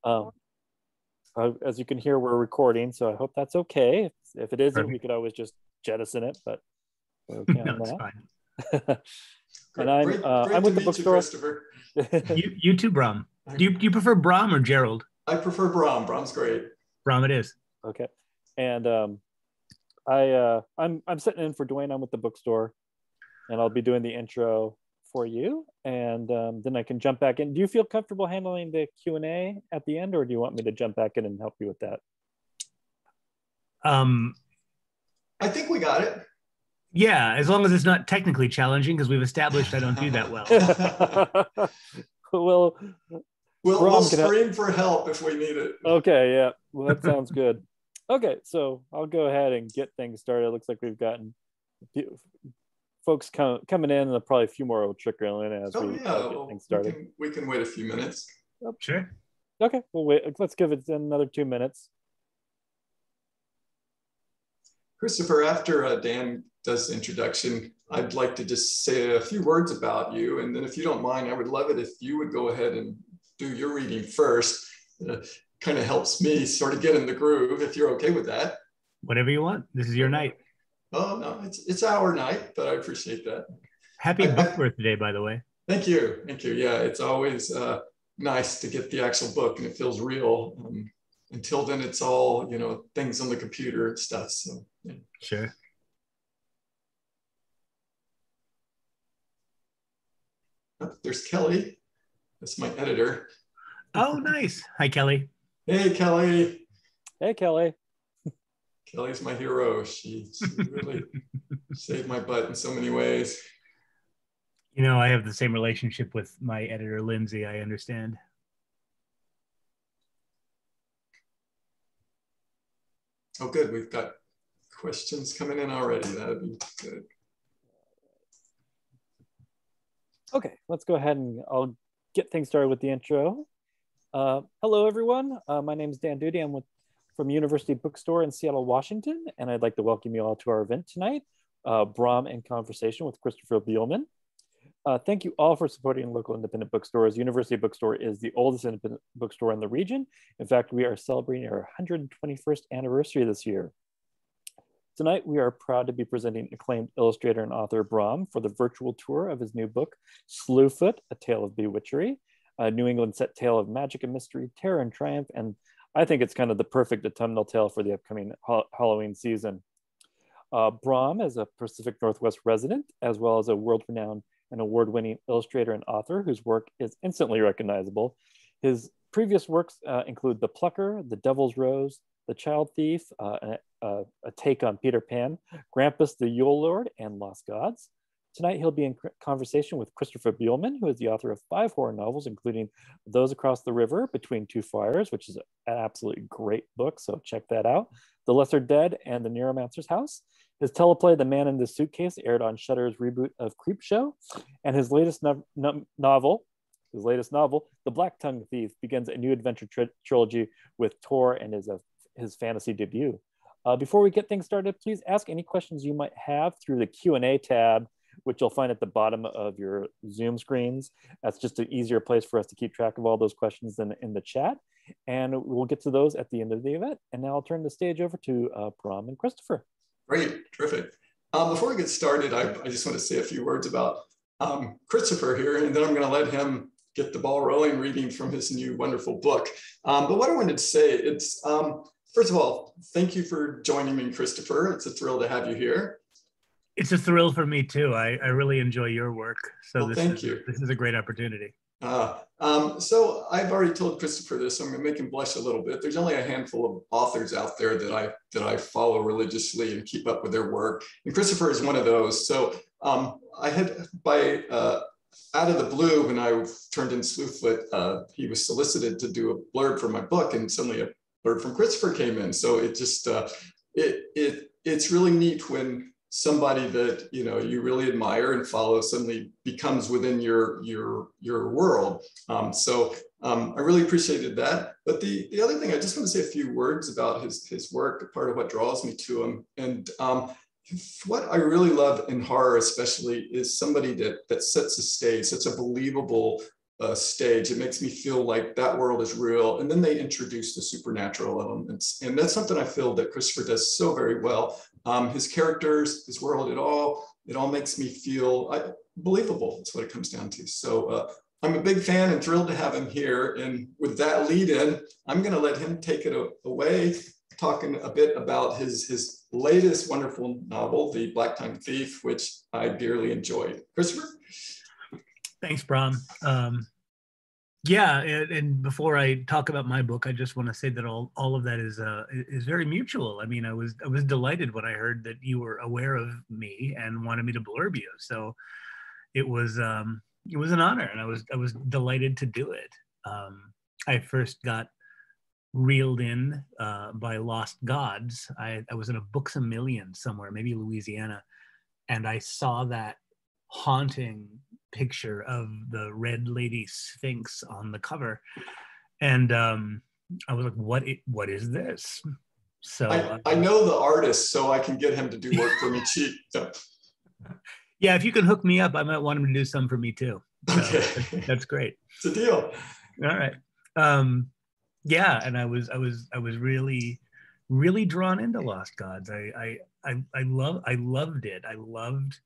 Um, as you can hear, we're recording, so I hope that's okay. If it isn't, Perfect. we could always just jettison it, but we're okay on No, it's that. fine. And Great I'm to with the meet you, bookstore. Christopher. You too, Brom. Do you prefer Brom or Gerald? I prefer Brom. Brom's great. Brom it is. Okay. And I'm sitting in for Dwayne. I'm with the bookstore, and I'll be doing the intro for you, and then I can jump back in. Do you feel comfortable handling the Q&A at the end, or do you want me to jump back in and help you with that? I think we got it. Yeah, as long as it's not technically challenging, because we've established I don't do that well. We'll scream for help if we need it. Okay, yeah. Well, that sounds good. Okay, so I'll go ahead and get things started. It looks like we've gotten folks coming in, and there'll probably a few more will trickle in as we get things started. We can wait a few minutes. Sure. Okay, we'll wait. Let's give it another 2 minutes. Christopher, after Dan does the introduction, I'd like to just say a few words about you. And then if you don't mind, I would love it if you would go ahead and do your reading first. Kind of helps me sort of get in the groove, if you're okay with that. Whatever you want. This is your night. Oh, no, it's our night, but I appreciate that. Happy book birthday, by the way. Thank you. Thank you. Yeah, it's always nice to get the actual book and it feels real. Until then, it's all, things on the computer and stuff. So, yeah. Sure. Oh, there's Kelly. That's my editor. Oh, nice. Hi, Kelly. Hey, Kelly. Hey, Kelly. Kelly's my hero. She really saved my butt in so many ways. I have the same relationship with my editor, Lindsay. I understand. Oh, good. We've got questions coming in already. That'd be good. Okay, let's go ahead and I'll get things started with the intro. Hello, everyone. My name is Dan Duty. I'm from University Bookstore in Seattle, Washington, and I'd like to welcome you all to our event tonight, Brom in Conversation with Christopher Buehlman. Thank you all for supporting local independent bookstores. University Bookstore is the oldest independent bookstore in the region. In fact, we are celebrating our 121st anniversary this year. Tonight, we are proud to be presenting acclaimed illustrator and author Brom for the virtual tour of his new book, Slewfoot, A Tale of Bewitchery, a New England set tale of magic and mystery, terror and triumph, and I think it's kind of the perfect autumnal tale for the upcoming Halloween season. Brom is a Pacific Northwest resident, as well as a world-renowned and award-winning illustrator and author whose work is instantly recognizable. His previous works include The Plucker, The Devil's Rose, The Child Thief, a take on Peter Pan, Grampus the Yule Lord, and Lost Gods. Tonight, he'll be in conversation with Christopher Buehlman, who is the author of 5 horror novels, including Those Across the River, Between Two Fires, which is an absolutely great book, so check that out. The Lesser Dead and The Neuromancer's House. His teleplay, The Man in the Suitcase, aired on Shudder's reboot of Creepshow. And his latest novel, The Black Tongue Thief, begins a new adventure trilogy with Tor and his fantasy debut. Before we get things started, please ask any questions you might have through the Q&A tab, which you'll find at the bottom of your Zoom screens. That's just an easier place for us to keep track of all those questions than in the chat. And we'll get to those at the end of the event. And now I'll turn the stage over to Brom and Christopher. Great, terrific. Before we get started, I just want to say a few words about Christopher here, and then I'm going to let him get the ball rolling reading from his new wonderful book. But what I wanted to say, it's, first of all, thank you for joining me, Christopher. It's a thrill to have you here. It's a thrill for me too. I really enjoy your work. So well, thank you. This is a great opportunity. So I've already told Christopher this, so I'm gonna make him blush a little bit. There's only a handful of authors out there that I follow religiously and keep up with their work. And Christopher is one of those. So I had out of the blue, when I turned in Slewfoot, he was solicited to do a blurb for my book, and suddenly a blurb from Christopher came in. So it just, it's really neat when somebody that you really admire and follow suddenly becomes within your world. So I really appreciated that. But the other thing, I just want to say a few words about his work, part of what draws me to him. And what I really love in horror especially is somebody that sets a stage, sets a believable stage. It makes me feel like that world is real. And then they introduce the supernatural elements. And that's something I feel that Christopher does so very well. His characters, his world, it all makes me feel believable. That's what it comes down to. So I'm a big fan and thrilled to have him here. And with that lead in, I'm going to let him take it away, talking a bit about his latest wonderful novel, The Black Tongue Thief, which I dearly enjoyed. Christopher? Thanks, Brom. Yeah, and before I talk about my book, I just want to say that all of that is very mutual. I mean, I was delighted when I heard that you were aware of me and wanted me to blurb you. So it was an honor, and I was delighted to do it. I first got reeled in by Lost Gods. I was in a Books a Million somewhere, maybe Louisiana, and I saw that haunting picture of the red lady sphinx on the cover, and I was like, what is this? So I know the artist, so I can get him to do work for me cheap. So. Yeah, if you can hook me up, I might want him to do some for me too. So okay, that's great. It's a deal. All right. Yeah, and I was really drawn into Lost Gods. I loved it. I loved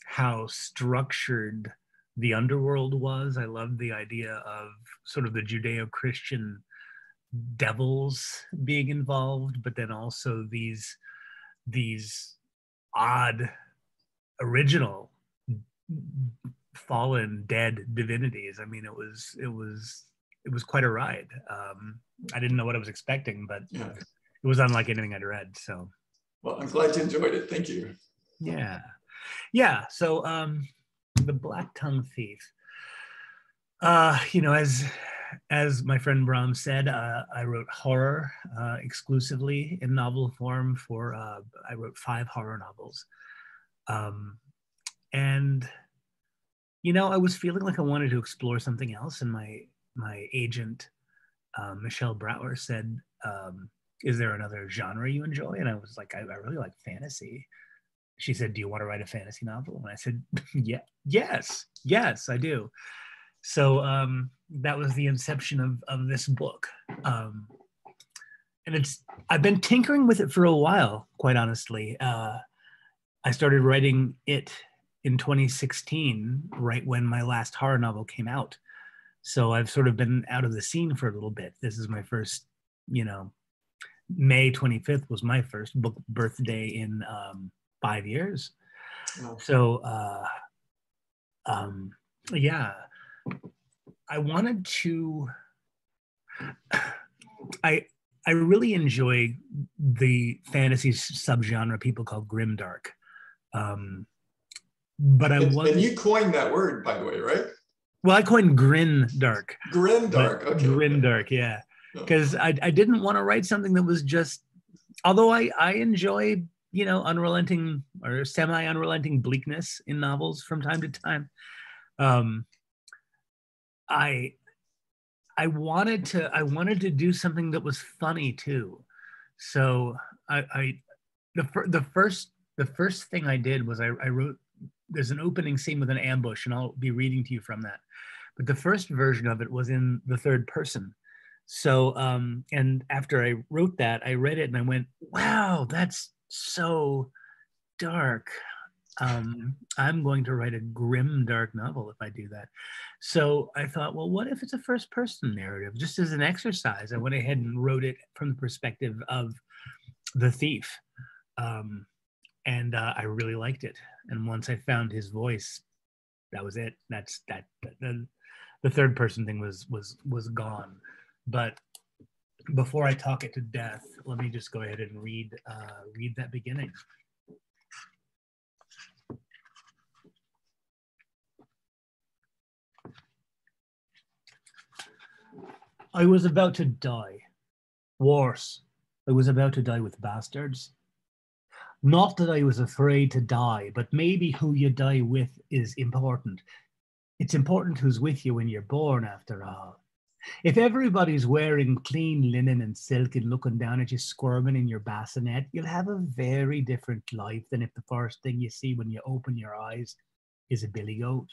how structured the underworld was. I loved the idea of sort of the Judeo-Christian devils being involved, but then also these odd original fallen dead divinities. I mean, it was quite a ride. I didn't know what I was expecting, but yeah. It was unlike anything I'd read. So, well, I'm glad you enjoyed it. Thank you. Yeah. So, The Black Tongue Thief. As my friend Brom said, I wrote horror exclusively in novel form I wrote 5 horror novels. And I was feeling like I wanted to explore something else, and my agent, Michelle Brower, said, is there another genre you enjoy? And I was like, I really like fantasy. She said, do you want to write a fantasy novel? And I said, yes, I do. So that was the inception of this book. And I've been tinkering with it for a while, quite honestly. I started writing it in 2016, right when my last horror novel came out. So I've sort of been out of the scene for a little bit. This is my first, May 25th was my first book birthday in 5 years. Wow. So yeah, I wanted to, I really enjoy the fantasy subgenre people call grimdark. But and you coined that word, by the way, right? Well, I coined grindark. Grindark, okay. Grindark, yeah. Because I didn't want to write something that was just, although I enjoy, unrelenting or semi-unrelenting bleakness in novels from time to time. I wanted to do something that was funny too. So the first thing I did was I wrote, there's an opening scene with an ambush, and I'll be reading to you from that. But the first version of it was in the third person. So, and after I wrote that, I read it and I went, wow, that's so dark. I'm going to write a grim, dark novel if I do that. So I thought, well, what if it's a first person narrative? Just as an exercise, I went ahead and wrote it from the perspective of the thief. And I really liked it. And once I found his voice, that was it. That's that. The third person thing was gone. But before I talk it to death, let me just go ahead and read that beginning. I was about to die. Worse, I was about to die with bastards. Not that I was afraid to die, but maybe who you die with is important. It's important who's with you when you're born, after all. If everybody's wearing clean linen and silk and looking down at you squirming in your bassinet, you'll have a very different life than if the first thing you see when you open your eyes is a billy goat.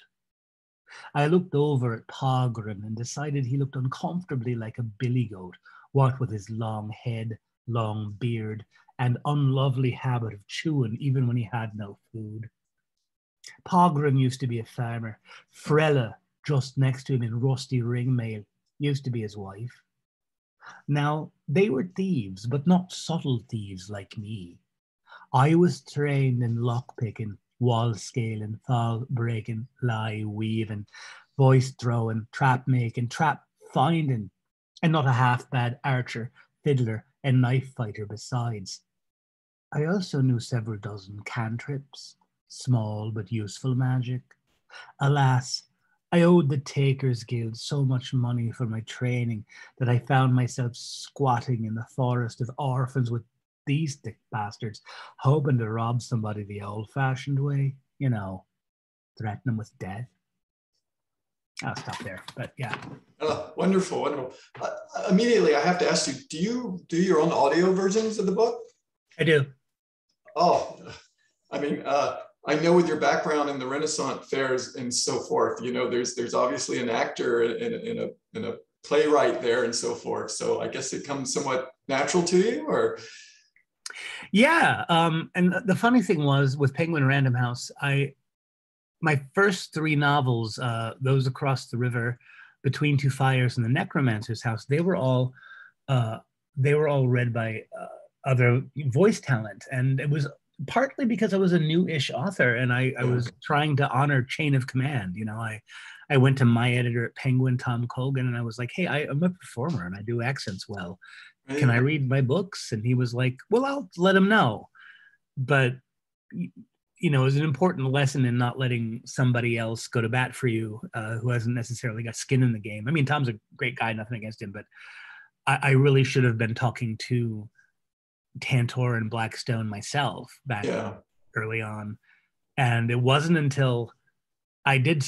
I looked over at Pogren and decided he looked uncomfortably like a billy goat, what with his long head, long beard, and unlovely habit of chewing even when he had no food. Pogren used to be a farmer. Frella, just next to him in rusty ringmail, used to be his wife. Now, they were thieves, but not subtle thieves like me. I was trained in lockpicking, wall scaling, fall breaking, lie weaving, voice throwing, trap making, trap finding, and not a half bad archer, fiddler, and knife fighter besides. I also knew several dozen cantrips, small but useful magic. Alas, I owed the Takers Guild so much money for my training that I found myself squatting in the forest of orphans with these thick bastards, hoping to rob somebody the old-fashioned way, you know, threaten them with death. I'll stop there, but yeah. Oh, wonderful, wonderful. Immediately, I have to ask you, do you do your own audio versions of the book? I do. Oh, I mean, I know with your background in the Renaissance fairs and so forth, you know, there's obviously an actor and a playwright there and so forth. So I guess it comes somewhat natural to you, or? Yeah, and the funny thing was with Penguin Random House, my first three novels, those Across the River, Between Two Fires, and The Necromancer's House, they were all read by other voice talent, and it was partly because I was a new-ish author and I was trying to honor chain of command. You know, I went to my editor at Penguin, Tom Colgan, and I was like, hey, I'm a performer and I do accents well. Can I read my books? And he was like, well, I'll let him know. But, you know, it was an important lesson in not letting somebody else go to bat for you who hasn't necessarily got skin in the game. I mean, Tom's a great guy, nothing against him, but I really should have been talking to Tantor and Blackstone myself back early on. And it wasn't until I did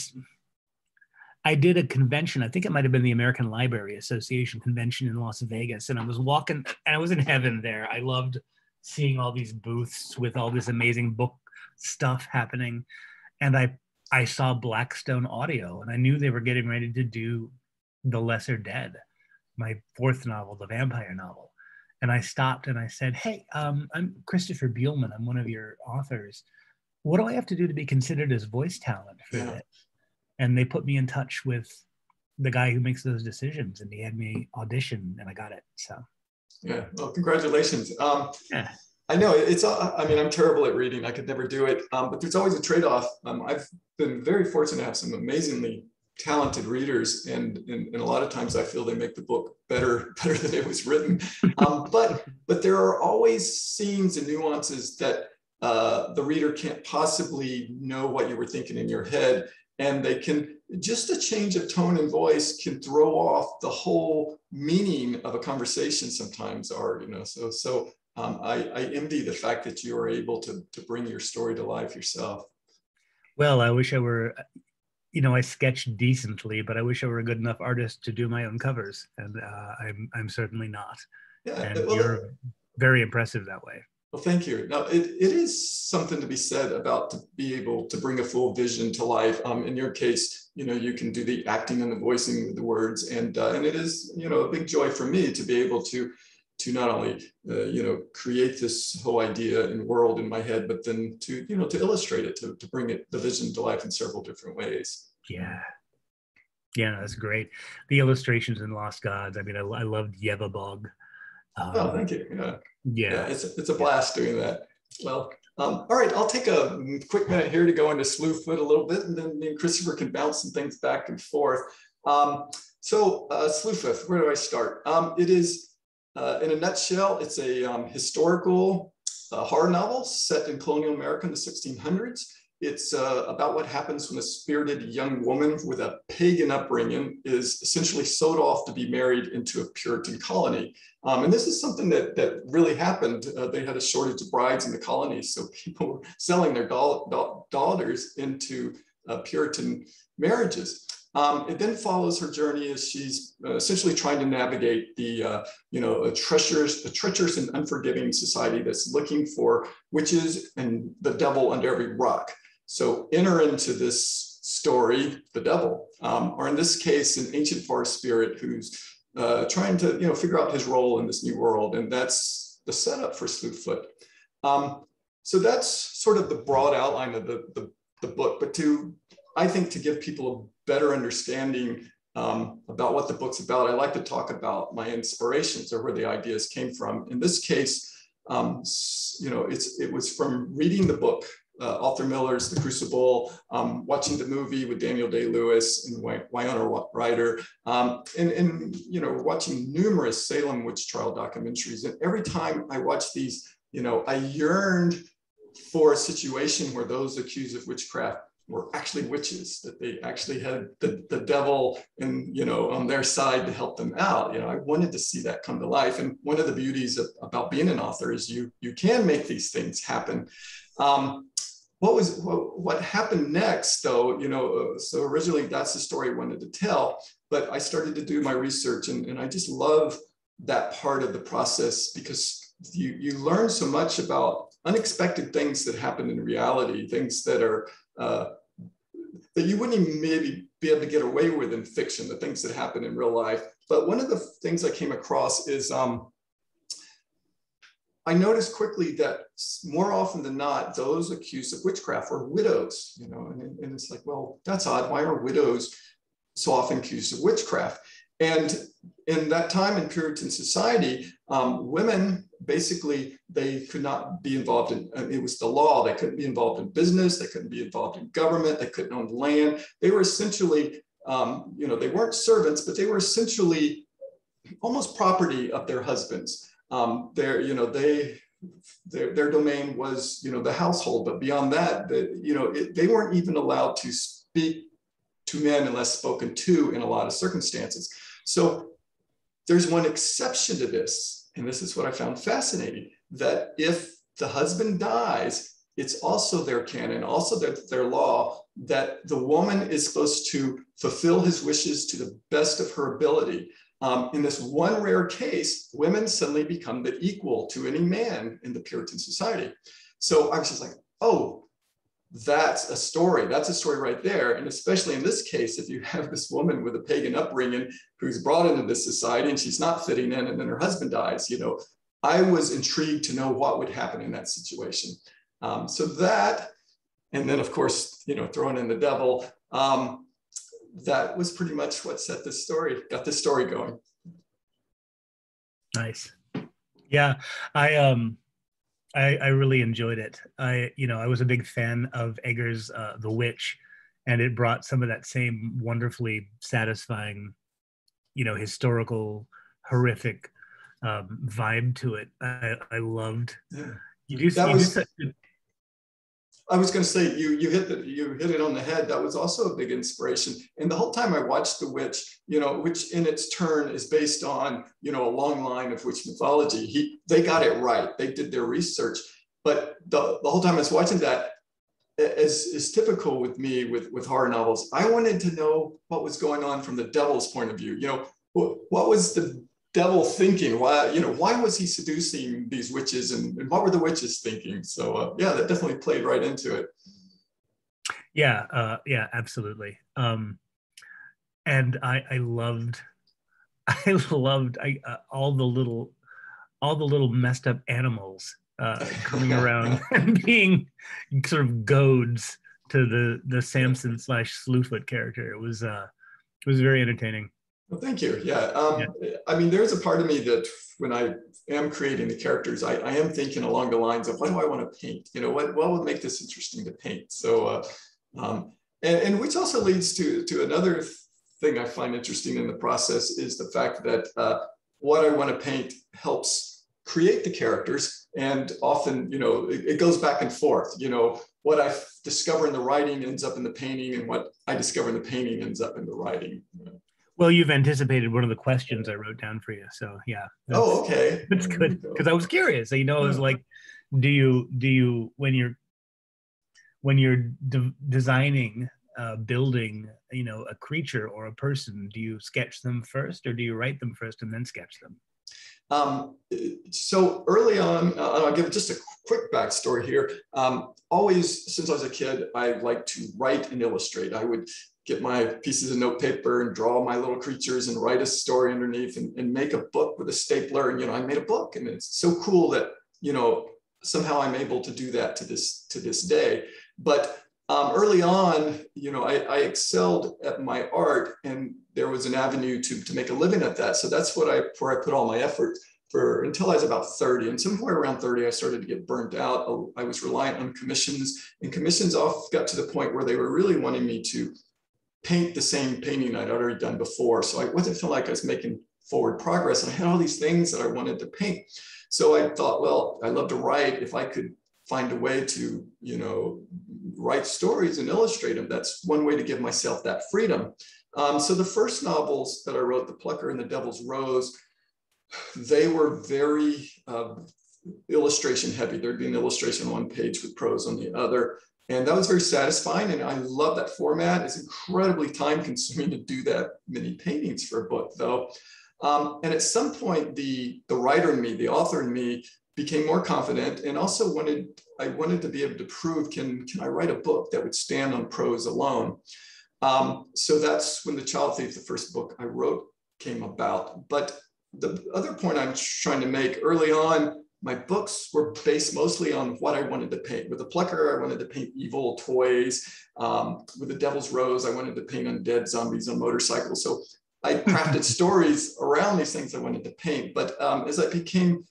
a convention, I think it might have been the American Library Association convention in Las Vegas, and I was walking, and I was in heaven there. I loved seeing all these booths with all this amazing book stuff happening. And I saw Blackstone Audio, and I knew they were getting ready to do The Lesser Dead, my fourth novel, the vampire novel. And I stopped and I said, hey, I'm Christopher Buehlman. I'm one of your authors. What do I have to do to be considered as voice talent for this? And they put me in touch with the guy who makes those decisions, and he had me audition, and I got it. So, yeah, well, congratulations. Yeah. I know it's, I mean, I'm terrible at reading. I could never do it, but there's always a trade-off. I've been very fortunate to have some amazingly talented readers, and a lot of times I feel they make the book better than it was written. But there are always scenes and nuances that the reader can't possibly know what you were thinking in your head. And they can, just a change of tone and voice can throw off the whole meaning of a conversation sometimes, or, you know, so I envy the fact that you are able to bring your story to life yourself. Well, I wish I were, you know, I sketch decently, but I wish I were a good enough artist to do my own covers. And I'm certainly not. Yeah, and well, you're very impressive that way. Well, thank you. Now, it is something to be said about to be able to bring a full vision to life. In your case, you know, you can do the acting and the voicing with the words, and it is, you know, a big joy for me to be able to not only, you know, create this whole idea and world in my head, but then to, you know, to illustrate it, to bring the vision to life in several different ways. Yeah. Yeah, that's great. The illustrations in Lost Gods. I mean, I loved Yevabog. Oh, thank you. Yeah, it's a blast doing that. Well, all right, I'll take a quick minute here to go into Slewfoot a little bit, and then me and Christopher can bounce some things back and forth. Slewfoot, where do I start? It is, in a nutshell, it's a historical horror novel set in colonial America in the 1600s. It's about what happens when a spirited young woman with a pagan upbringing is essentially sold off to be married into a Puritan colony. And this is something that really happened. They had a shortage of brides in the colonies, so people were selling their daughters into Puritan marriages. It then follows her journey as she's essentially trying to navigate the, you know, a treacherous and unforgiving society that's looking for witches and the devil under every rock. So enter into this story, the devil, or in this case, an ancient forest spirit who's trying to figure out his role in this new world, and that's the setup for Slewfoot. So that's sort of the broad outline of the book, but I think to give people a better understanding about what the book's about, I like to talk about my inspirations or where the ideas came from. In this case, it was from reading the book, Arthur Miller's The Crucible, watching the movie with Daniel Day-Lewis and Winona Ryder, and watching numerous Salem witch trial documentaries. And every time I watched these, I yearned for a situation where those accused of witchcraft were actually witches, that they actually had the devil on their side to help them out. I wanted to see that come to life. And one of the beauties about being an author is you can make these things happen. What happened next, though, so originally that's the story I wanted to tell, but I started to do my research, and I just love that part of the process, because you learn so much about unexpected things that happen in reality, things that are that you wouldn't even maybe be able to get away with in fiction, the things that happen in real life. But one of the things I came across is I noticed quickly that more often than not, those accused of witchcraft were widows, and it's like, well, that's odd. Why are widows so often accused of witchcraft? And in that time in Puritan society, women, basically, they could not be involved in, it was the law, they couldn't be involved in business, they couldn't be involved in government, they couldn't own land. They were essentially, they weren't servants, but they were essentially almost property of their husbands. Their domain was, the household, but beyond that, they weren't even allowed to speak to men unless spoken to in a lot of circumstances. So there's one exception to this, and this is what I found fascinating, that if the husband dies, it's also their canon, also their law, that the woman is supposed to fulfill his wishes to the best of her ability. In this one rare case, women suddenly become the equal to any man in the Puritan society. So I was just like, oh, that's a story. That's a story right there. And especially in this case, if you have this woman with a pagan upbringing who's brought into this society and she's not fitting in, and then her husband dies, I was intrigued to know what would happen in that situation. So that, and then of course, throwing in the devil, that was pretty much what set this story, got this story going. Nice. Yeah, I really enjoyed it. I was a big fan of Eggers' The Witch, and it brought some of that same wonderfully satisfying, historical, horrific vibe to it. I loved. Yeah. I was going to say you hit it on the head. That was also a big inspiration. And the whole time I watched The Witch, which in its turn is based on a long line of witch mythology. They got it right. They did their research. But the whole time I was watching that, as is typical with me with horror novels, I wanted to know what was going on from the devil's point of view. What was the devil thinking? Why was he seducing these witches, and what were the witches thinking? So yeah, that definitely played right into it. Yeah, absolutely. And I loved all the little messed up animals coming around and being sort of goads to the Samson / Slewfoot character. It was very entertaining. Well, thank you. Yeah. I mean, there's a part of me that when I am creating the characters, I am thinking along the lines of what do I want to paint? What would make this interesting to paint? So, and which also leads to another thing I find interesting in the process is the fact that what I want to paint helps create the characters. And often, it goes back and forth. What I discover in the writing ends up in the painting, and what I discover in the painting ends up in the writing. Well, you've anticipated one of the questions I wrote down for you, so yeah. Oh, okay. That's good, because I was curious. I was like, do you when you're designing, building, a creature or a person, do you sketch them first, or do you write them first and then sketch them? So early on, I'll give just a quick backstory here. Always, since I was a kid, I liked to write and illustrate. I would get my pieces of notepaper and draw my little creatures and write a story underneath and make a book with a stapler. And, I made a book, and it's so cool that, somehow I'm able to do that to this day. But early on, I excelled at my art, and there was an avenue to make a living at that. So that's where I put all my effort until I was about 30. And somewhere around 30, I started to get burnt out. I was reliant on commissions, and commissions got to the point where they were really wanting me to paint the same painting I'd already done before. So I wasn't feeling like I was making forward progress. And I had all these things that I wanted to paint. So I thought, well, I love to write. If I could find a way to, write stories and illustrate them, that's one way to give myself that freedom. So the first novels that I wrote, The Plucker and the Devil's Rose, they were very illustration heavy. There'd be an illustration on one page with prose on the other. And that was very satisfying. And I love that format. It's incredibly time consuming to do that many paintings for a book, though. And at some point, the writer in me, the author in me, became more confident, and also I wanted to be able to prove, can I write a book that would stand on prose alone? So that's when The Child Thief, the first book I wrote, came about. But the other point I'm trying to make, early on, my books were based mostly on what I wanted to paint. With The Plucker, I wanted to paint evil toys. With The Devil's Rose, I wanted to paint undead zombies on motorcycles. So I crafted stories around these things I wanted to paint. But as I became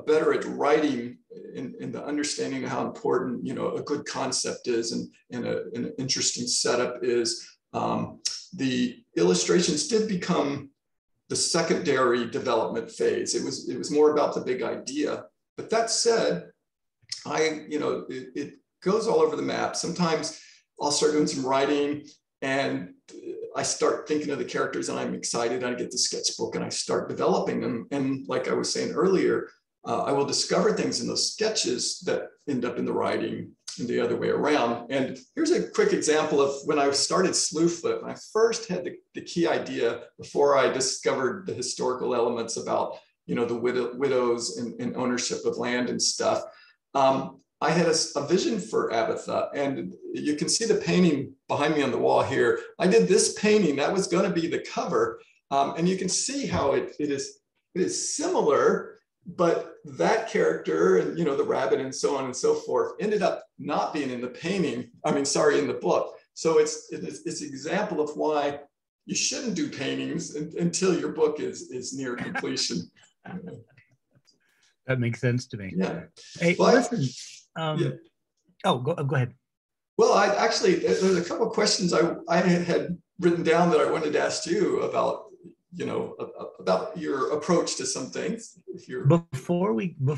better at writing and the understanding of how important, a good concept is and an interesting setup is, the illustrations did become the secondary development phase. It was more about the big idea. But that said, it goes all over the map. Sometimes I'll start doing some writing and I start thinking of the characters and I'm excited. I get the sketchbook and I start developing them. And like I was saying earlier, I will discover things in those sketches that end up in the writing and the other way around. And here's a quick example of when I started Slewfoot. When I first had the key idea, before I discovered the historical elements about, the widows and ownership of land and stuff. I had a vision for Abitha, and you can see the painting behind me on the wall here. I did this painting, that was going to be the cover. And you can see how it is similar, but that character and, the rabbit and so on and so forth ended up not being in the painting. In the book. So it's an example of why you shouldn't do paintings until your book is near completion. That makes sense to me. Yeah. Hey, listen. Yeah. Oh, go ahead. Well, there's a couple of questions I had written down that I wanted to ask you about, about your approach to some things. Before we do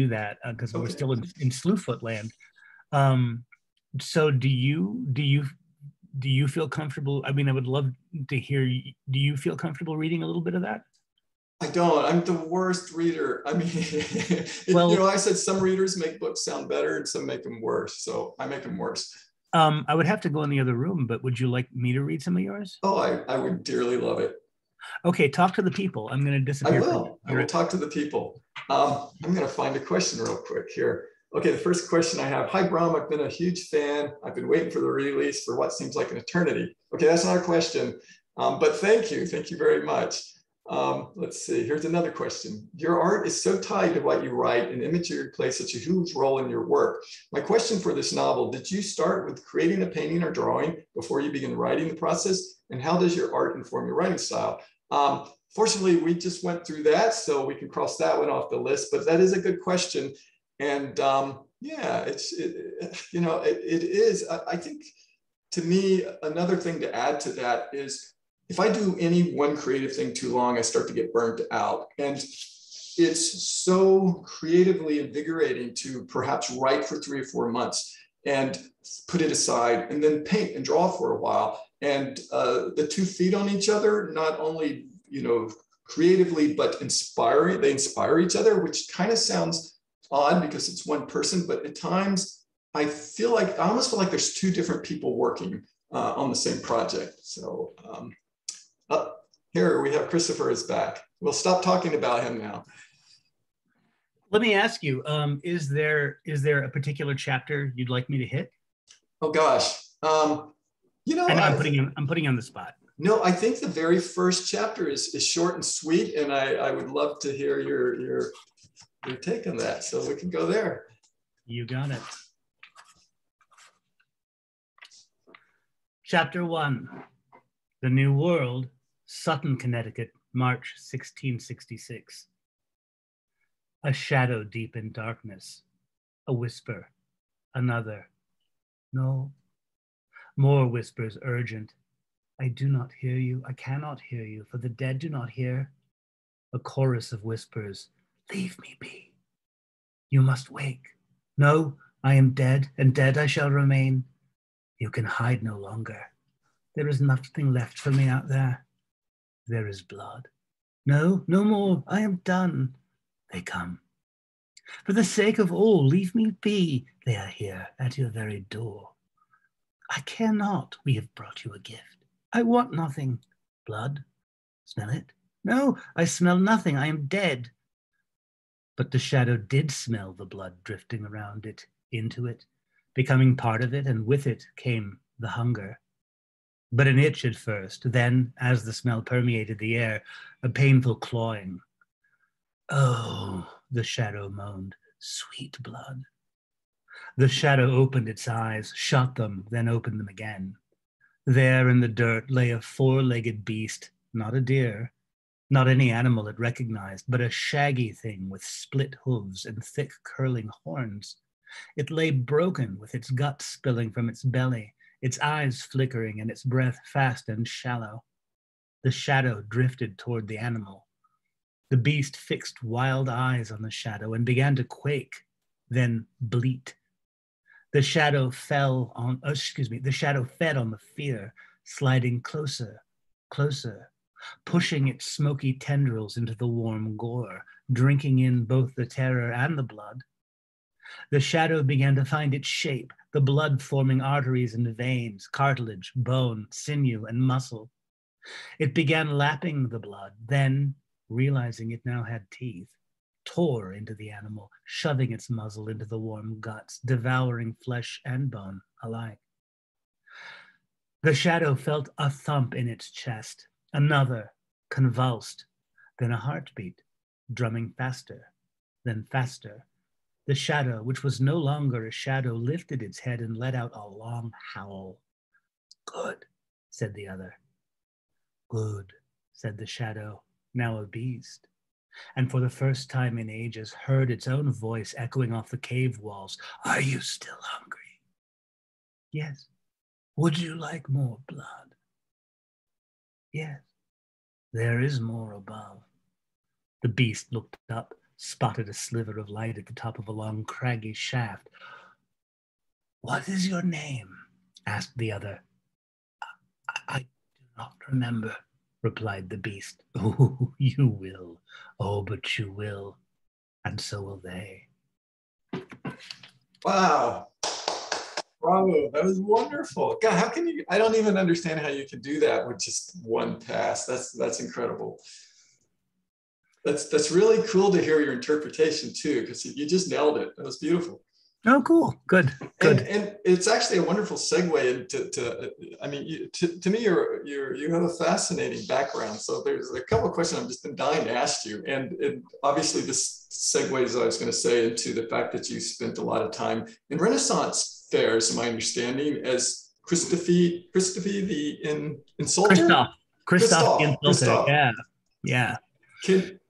that, because we're still in Slewfoot land. So do you feel comfortable? I would love to hear. Do you feel comfortable reading a little bit of that? I don't. I'm the worst reader. I said some readers make books sound better and some make them worse. So I make them worse. I would have to go in the other room, but would you like me to read some of yours? Oh, I would dearly love it. Okay, talk to the people. I'm going to disappear. I will talk to the people. I'm going to find a question real quick here. Okay, the first question I have. Hi, Brom. I've been a huge fan. I've been waiting for the release for what seems like an eternity. Okay, that's not a question, but thank you. Thank you very much. Let's see, here's another question. Your art is so tied to what you write, and imagery plays such a huge role in your work. My question for this novel, did you start with creating a painting or drawing before you begin writing the process? And how does your art inform your writing style? Fortunately, we just went through that, so we can cross that one off the list, but that is a good question. And it is, I think, to me, another thing to add to that is, if I do any one creative thing too long, I start to get burnt out. And it's so creatively invigorating to perhaps write for 3 or 4 months and put it aside and then paint and draw for a while. And the two feed on each other, not only, creatively, but inspiring. They inspire each other, which kind of sounds odd because it's one person, but at times I almost feel like there's 2 different people working on the same project. So, Here we have Christopher is back. We'll stop talking about him now. Let me ask you, is there a particular chapter you'd like me to hit? Oh gosh. You know, I'm putting you on the spot. No, I think the very first chapter is short and sweet, and I would love to hear your take on that. So we can go there. You got it. Chapter 1, The New World, Sutton, Connecticut, March 1666. A shadow deep in darkness, a whisper, another. No, more whispers urgent. I do not hear you, I cannot hear you, for the dead do not hear. A chorus of whispers, leave me be. You must wake. No, I am dead, and dead I shall remain. You can hide no longer. There is nothing left for me out there. There is blood. No, no more, I am done. They come. For the sake of all, leave me be. They are here at your very door. I care not, we have brought you a gift. I want nothing. Blood? Smell it? No, I smell nothing, I am dead. But the shadow did smell the blood drifting around it, into it, becoming part of it, and with it came the hunger. But an itch at first, then, as the smell permeated the air, a painful clawing. Oh, the shadow moaned, sweet blood. The shadow opened its eyes, shut them, then opened them again. There in the dirt lay a four-legged beast, not a deer, not any animal it recognized, but a shaggy thing with split hooves and thick curling horns. It lay broken, with its guts spilling from its belly, its eyes flickering and its breath fast and shallow. The shadow drifted toward the animal. The beast fixed wild eyes on the shadow and began to quake, then bleat. The shadow fed on the fear, sliding closer, closer, pushing its smoky tendrils into the warm gore, drinking in both the terror and the blood. The shadow began to find its shape, the blood forming arteries and veins, cartilage, bone, sinew, and muscle. It began lapping the blood, then, realizing it now had teeth, tore into the animal, shoving its muzzle into the warm guts, devouring flesh and bone alike. The shadow felt a thump in its chest, another, convulsed, then a heartbeat, drumming faster, then faster. The shadow, which was no longer a shadow, lifted its head and let out a long howl. Good, said the other. Good, said the shadow, now a beast, and for the first time in ages heard its own voice echoing off the cave walls. Are you still hungry? Yes. Would you like more blood? Yes. There is more above. The beast looked up, spotted a sliver of light at the top of a long, craggy shaft. What is your name? Asked the other. I do not remember, replied the beast. Oh, you will. Oh, but you will. And so will they. Wow. Bravo. That was wonderful. God, how can you, I don't even understand how you can do that with just one pass. That's incredible. That's really cool to hear your interpretation too, because you just nailed it. That was beautiful. Oh, cool. Good. And it's actually a wonderful segue into, I mean, to me, you have a fascinating background. So there's a couple of questions I've just been dying to ask you. And obviously this segues, I was going to say, into the fact that you spent a lot of time in Renaissance fairs, my understanding, as Christophe the Insulter? Christophe the Insulter, yeah.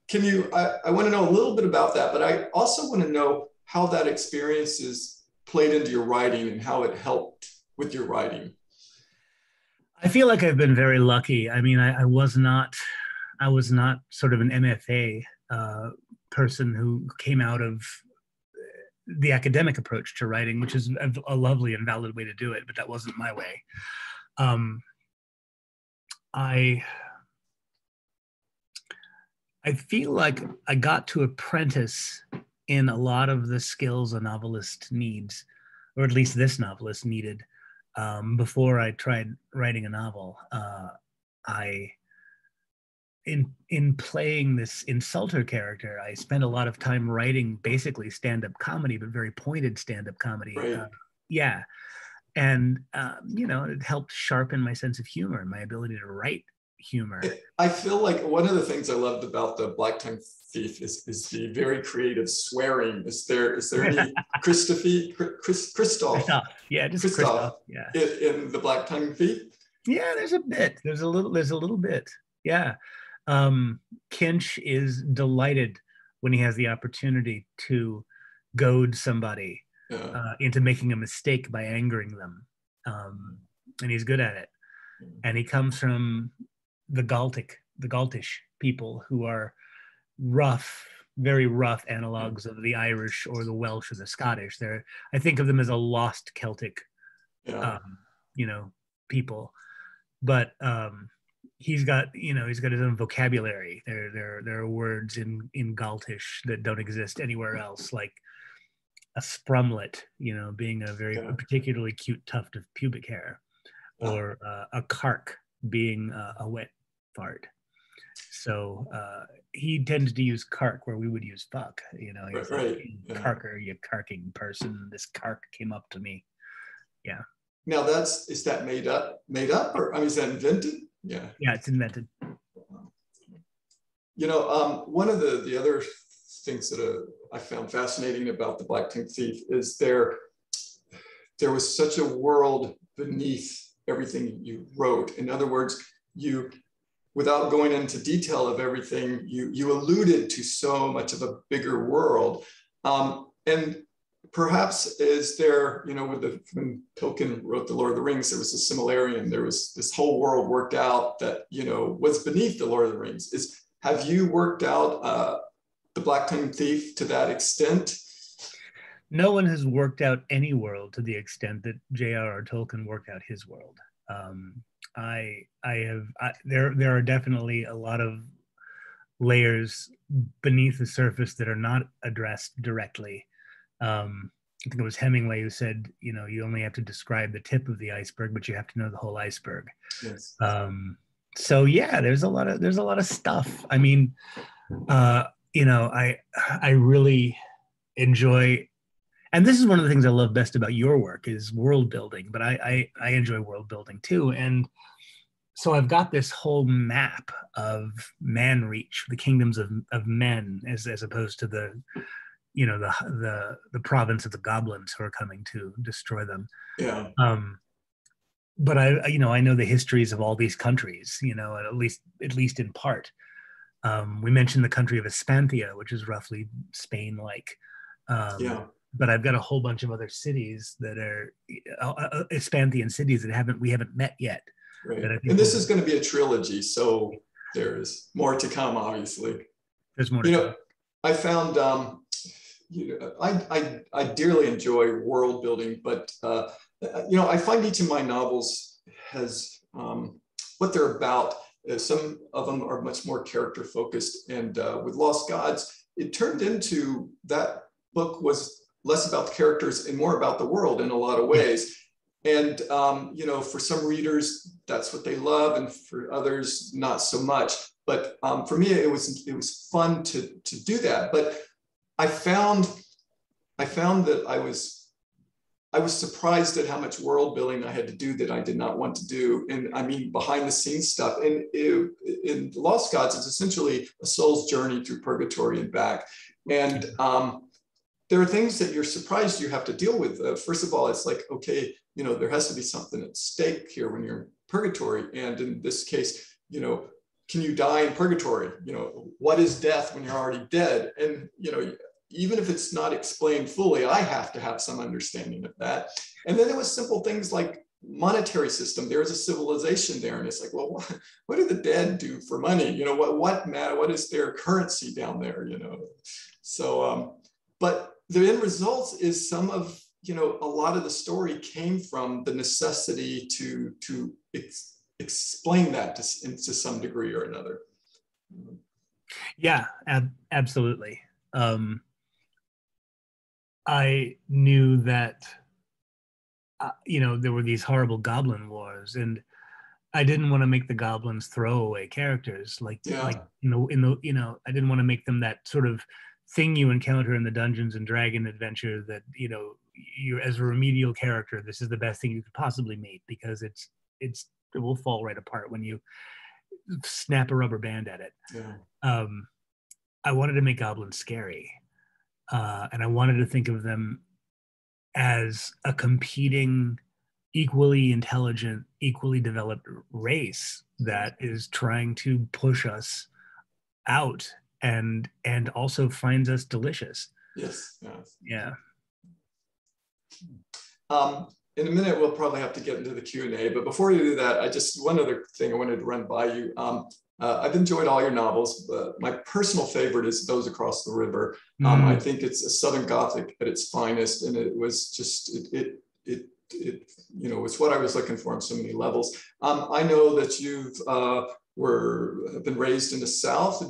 Can you, I want to know a little bit about that, but I also want to know how that experience is played into your writing and how it helped with your writing. I feel like I've been very lucky. I mean, I was not sort of an MFA person who came out of the academic approach to writing, which is a lovely and valid way to do it, but that wasn't my way. I feel like I got to apprentice in a lot of the skills a novelist needs, or at least this novelist needed, before I tried writing a novel. I in playing this insulter character, I spent a lot of time writing basically stand-up comedy, but very pointed stand-up comedy. Right. Yeah. And, it helped sharpen my sense of humor, my ability to write humor. I feel like one of the things I loved about the Black Tongue Thief is the very creative swearing. Is there any Christoph? Yeah, just Christoph. Yeah. In the Black Tongue Thief? Yeah, there's a bit. There's a little bit. Yeah. Kinch is delighted when he has the opportunity to goad somebody into making a mistake by angering them. And he's good at it. And he comes from the Galtish people, who are rough, very rough analogs of the Irish or the Welsh or the Scottish. I think of them as a lost Celtic, people. But he's got his own vocabulary. There are words in Galtish that don't exist anywhere else, like a sprumlet, being a particularly cute tuft of pubic hair, or a cark being a wet fart. So he tended to use cark where we would use fuck. He's right. Carker, you carking person. This cark came up to me. Yeah. Now is that made up, or is that invented? Yeah. Yeah, it's invented. One of the other things that I found fascinating about the Black Tongue Thief is there was such a world beneath everything you wrote. In other words, without going into detail of everything, you alluded to so much of a bigger world. And perhaps is there, when Tolkien wrote The Lord of the Rings, there was a Silmarillion, there was this whole world worked out that, was beneath The Lord of the Rings. Have you worked out the Black Tongue Thief to that extent? No one has worked out any world to the extent that J.R.R. Tolkien worked out his world. There are definitely a lot of layers beneath the surface that are not addressed directly. I think it was Hemingway who said, you only have to describe the tip of the iceberg, but you have to know the whole iceberg. Yes. So yeah, there's a lot of stuff. I mean, I really enjoy, and this is one of the things I love best about your work is world building, but I enjoy world building too. And so I've got this whole map of man reach, the kingdoms of men, as opposed to the province of the goblins who are coming to destroy them. Yeah. But I know the histories of all these countries, at least in part. We mentioned the country of Espantia, which is roughly Spain-like. But I've got a whole bunch of other cities that are Espanthian cities that we haven't met yet. Right. And this is going to be a trilogy, so there's more to come, obviously. There's more to come. I found, I dearly enjoy world building, but, I find each of my novels has what they're about. Some of them are much more character focused, and with Lost Gods, it turned into that book was less about the characters and more about the world in a lot of ways. And, for some readers, that's what they love. And for others, not so much. But for me, it was fun to do that. But I found that I was surprised at how much world building I had to do that I did not want to do. And I mean, behind the scenes stuff. And in Lost Gods, it's essentially a soul's journey through purgatory and back. And there are things that you're surprised you have to deal with. First of all, it's like, okay, there has to be something at stake here when you're in purgatory. And in this case, can you die in purgatory? What is death when you're already dead? And, even if it's not explained fully, I have to have some understanding of that. And then there was simple things like monetary system. There's a civilization there. And it's like, well, what do the dead do for money? What is their currency down there? So, but the end result is some of, a lot of the story came from the necessity to explain that to some degree or another. Yeah, absolutely. I knew that, there were these horrible goblin wars, and I didn't want to make the goblins throwaway characters like Yeah. I didn't want to make them that sort of thing you encounter in the Dungeons and Dragon adventure that you as a remedial character, this is the best thing you could possibly make, because it will fall right apart when you snap a rubber band at it. Yeah. I wanted to make goblins scary, and I wanted to think of them as a competing, equally intelligent, equally developed race that is trying to push us out and also finds us delicious. Yes. Yes. Yeah. In a minute, we'll probably have to get into the Q&A, but before you do that, one other thing I wanted to run by you. I've enjoyed all your novels, but my personal favorite is Those Across the River. I think it's a Southern Gothic at its finest, and it was just, it's what I was looking for on so many levels. I know that you've been raised in the South.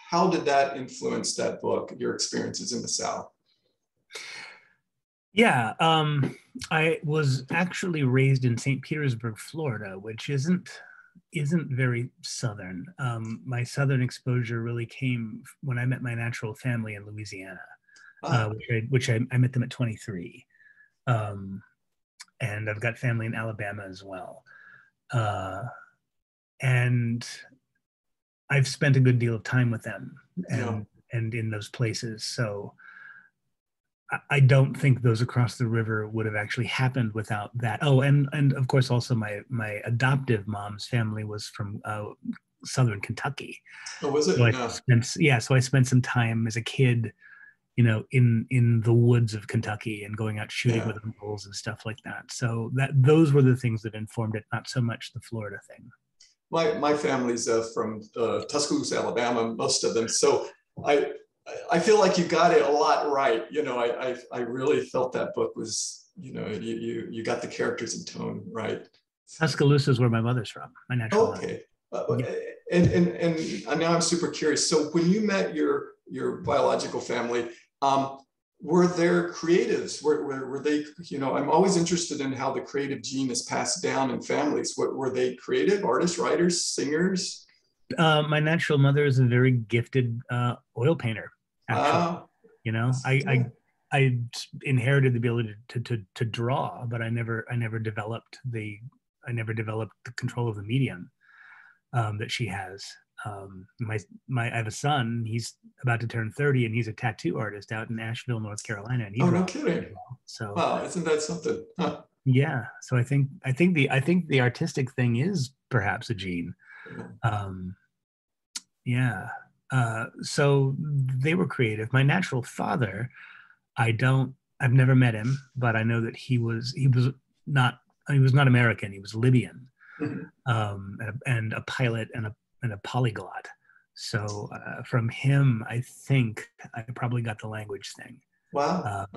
How did that influence that book, your experiences in the South? Yeah, I was actually raised in St. Petersburg, Florida, which isn't very Southern. My Southern exposure really came when I met my natural family in Louisiana, which I met them at 23. And I've got family in Alabama as well. And I've spent a good deal of time with them and in those places. So I don't think Those Across the River would have actually happened without that. Oh, and of course also my adoptive mom's family was from Southern Kentucky. Oh, was it? So I spent some time as a kid, in the woods of Kentucky and going out shooting with uncles and stuff like that. So those were the things that informed it, not so much the Florida thing. My family's from Tuscaloosa, Alabama, most of them. So I feel like you got it a lot right. I really felt that book was, you got the characters and tone right. Tuscaloosa is where my mother's from, my natural mother. And now I'm super curious. So when you met your biological family, were there creatives? Were they, I'm always interested in how the creative gene is passed down in families. Were they creative, artists, writers, singers? My natural mother is a very gifted oil painter, actually. I inherited the ability to draw, but I never developed the control of the medium that she has. I have a son. He's about to turn 30, and he's a tattoo artist out in Asheville, North Carolina. And no kidding! So wow, isn't that something? Huh. Yeah. So I think the artistic thing is perhaps a gene. So they were creative. My natural father, I've never met him, but I know that he was not American. He was Libyan, and a pilot and a polyglot. So from him, I think I probably got the language thing. Wow.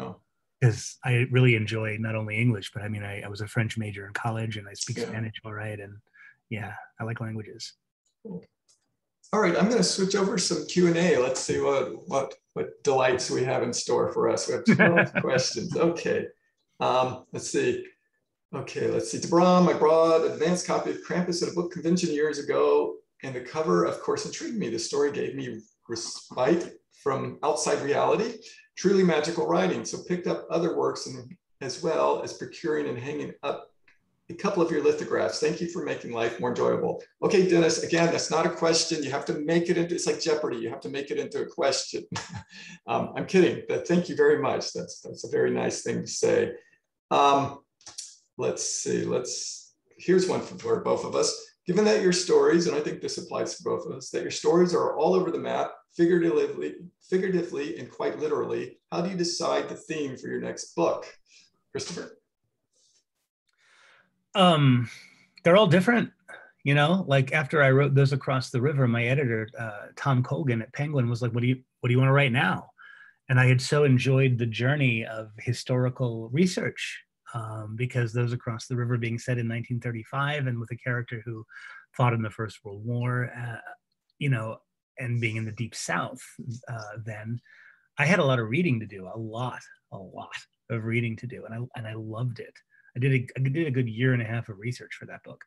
Because I really enjoy not only English, but I was a French major in college, and I speak Spanish all right. And I like languages. Cool. All right, I'm going to switch over some Q&A. Let's see what delights we have in store for us. We have 12 questions. Okay, let's see. To Brom, I brought an advanced copy of Krampus at a book convention years ago, and the cover, of course, intrigued me. The story gave me respite from outside reality, truly magical writing. So picked up other works, and as well as procuring and hanging up a couple of your lithographs. Thank you for making life more enjoyable. Okay, Dennis, again, that's not a question. You have to make it into, it's like Jeopardy. You have to make it into a question. I'm kidding, but thank you very much. That's a very nice thing to say. Let's see, here's one for both of us. Given that your stories, and I think this applies to both of us, that your stories are all over the map, figuratively and quite literally, how do you decide the theme for your next book? Christopher? They're all different, like after I wrote Those Across the River, my editor, Tom Colgan at Penguin, was like, what do you want to write now? And I had so enjoyed the journey of historical research, because Those Across the River being set in 1935 and with a character who fought in the First World War, and being in the Deep South, then I had a lot of reading to do, a lot of reading to do. And I loved it. I did a good year and a half of research for that book.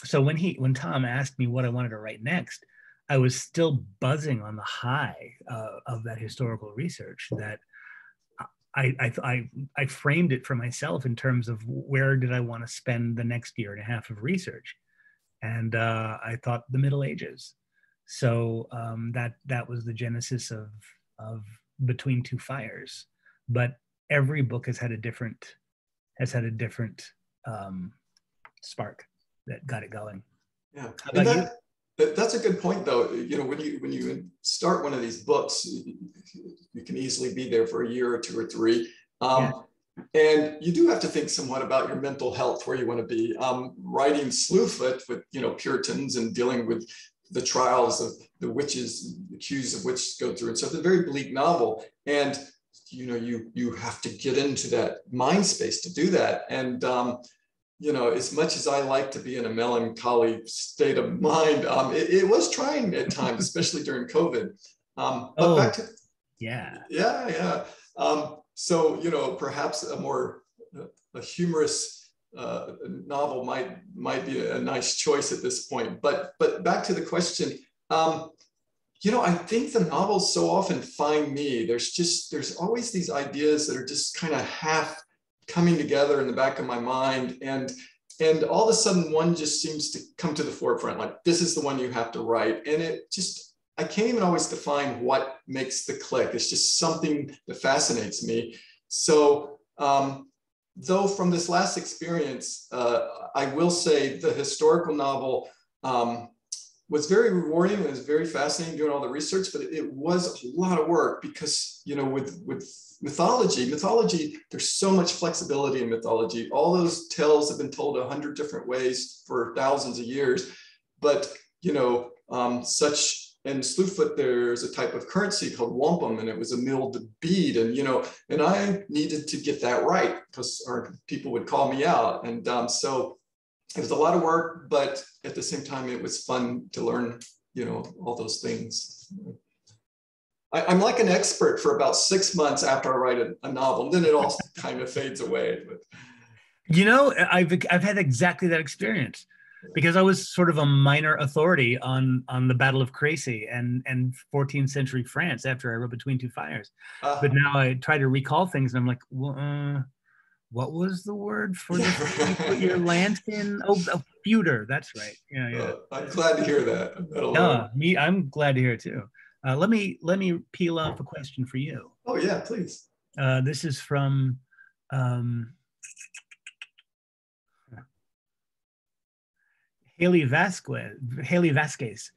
So when Tom asked me what I wanted to write next, I was still buzzing on the high of that historical research. That I framed it for myself in terms of where did I want to spend the next year and a half of research, and I thought the Middle Ages. So that was the genesis of Between Two Fires. But every book has had a different spark that got it going. Yeah. How about you? That's a good point, though. You know, when you start one of these books, you can easily be there for a year or two or three. And you do have to think somewhat about your mental health, where you want to be. Writing Slewfoot with, Puritans and dealing with the trials of the witches, accused of witches go through. And so it's a very bleak novel. And, you have to get into that mind space to do that. And, as much as I like to be in a melancholy state of mind, it was trying at times, especially during COVID. But back to yeah. So perhaps a humorous novel might be a nice choice at this point. But back to the question. I think the novels so often find me. There's always these ideas that are just kind of half coming together in the back of my mind, and all of a sudden one just seems to come to the forefront, like this is the one you have to write. And I can't even always define what makes the click. It's just something that fascinates me. So though from this last experience, I will say the historical novel was very rewarding. It was very fascinating doing all the research, but it was a lot of work because, with mythology, there's so much flexibility in mythology. All those tales have been told 100 different ways for thousands of years. But, in Slewfoot, there's a type of currency called wampum, and it was a milled bead. And I needed to get that right because people would call me out. And so it was a lot of work, but at the same time, it was fun to learn, all those things. I'm like an expert for about 6 months after I write a novel, and then it all kind of fades away. But I've had exactly that experience because I was sort of a minor authority on the Battle of Crécy and 14th century France after I wrote Between Two Fires. But now I try to recall things, and I'm like, well, what was the word for this? You put your lance in? Oh, a feuder. That's right. Yeah. I'm glad to hear that. I'm glad to hear it too. Let me peel off a question for you. Oh yeah, please. This is from Haley Vasquez.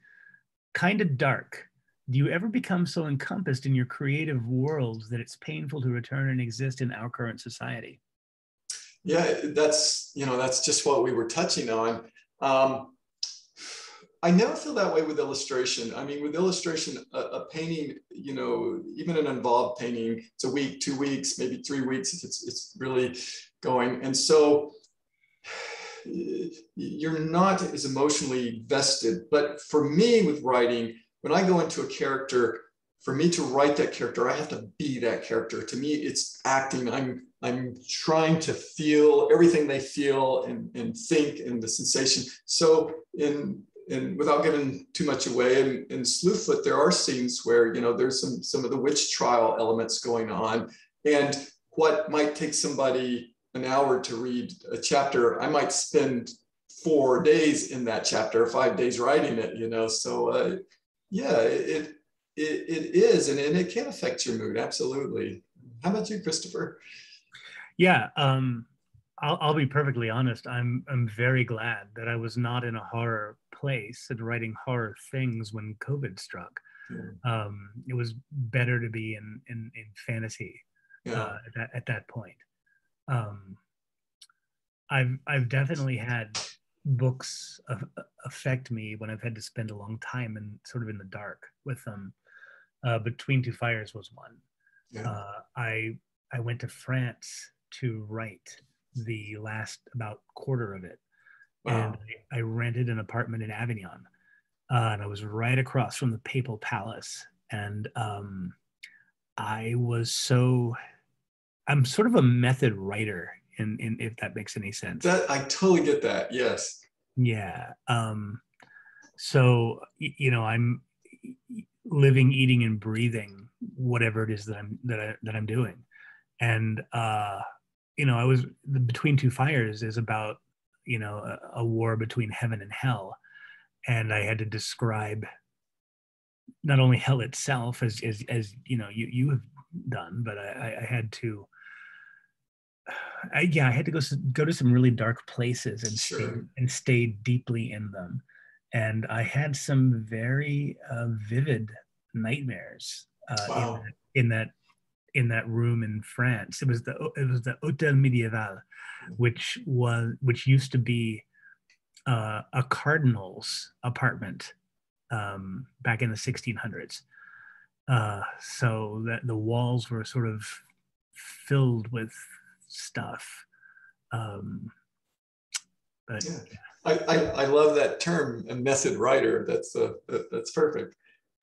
Kind of dark. Do you ever become so encompassed in your creative worlds that it's painful to return and exist in our current society? Yeah, that's just what we were touching on. I never feel that way with illustration. I mean, with illustration, a painting, even an involved painting, it's a week, 2 weeks, maybe 3 weeks if it's really going. And so you're not as emotionally vested. But for me with writing, when I go into a character, for me to write that character, I have to be that character. To me, it's acting. I'm trying to feel everything they feel and think and the sensation. So and without giving too much away, in Slewfoot, there are scenes where, there's some of the witch trial elements going on. And what might take somebody an hour to read a chapter, I might spend 4 days in that chapter, 5 days writing it, So yeah, it is, and it can affect your mood, absolutely. How about you, Christopher? Yeah, I'll be perfectly honest. I'm very glad that I was not in a horror place and writing horror things when COVID struck. Yeah. It was better to be in fantasy at that point. I've definitely had books affect me when I've had to spend a long time and sort of in the dark with them. Between Two Fires was one. Yeah. I went to France to write the last about quarter of it. Wow. And I rented an apartment in Avignon, and I was right across from the Papal Palace. And I'm sort of a method writer in if that makes any sense. That I totally get that. Yes. Yeah. So I'm living, eating, and breathing whatever it is that I'm doing, and I was Between Two Fires is about a war between heaven and hell, and I had to describe not only hell itself as you have done, but I had to. I had to go to some really dark places and stay deeply in them, and I had some very vivid nightmares Wow. in that room in France. It was the Hôtel Médiéval, which used to be a cardinal's apartment back in the 1600s. So that the walls were sort of filled with stuff. But yeah. I love that term, a method writer. That's perfect.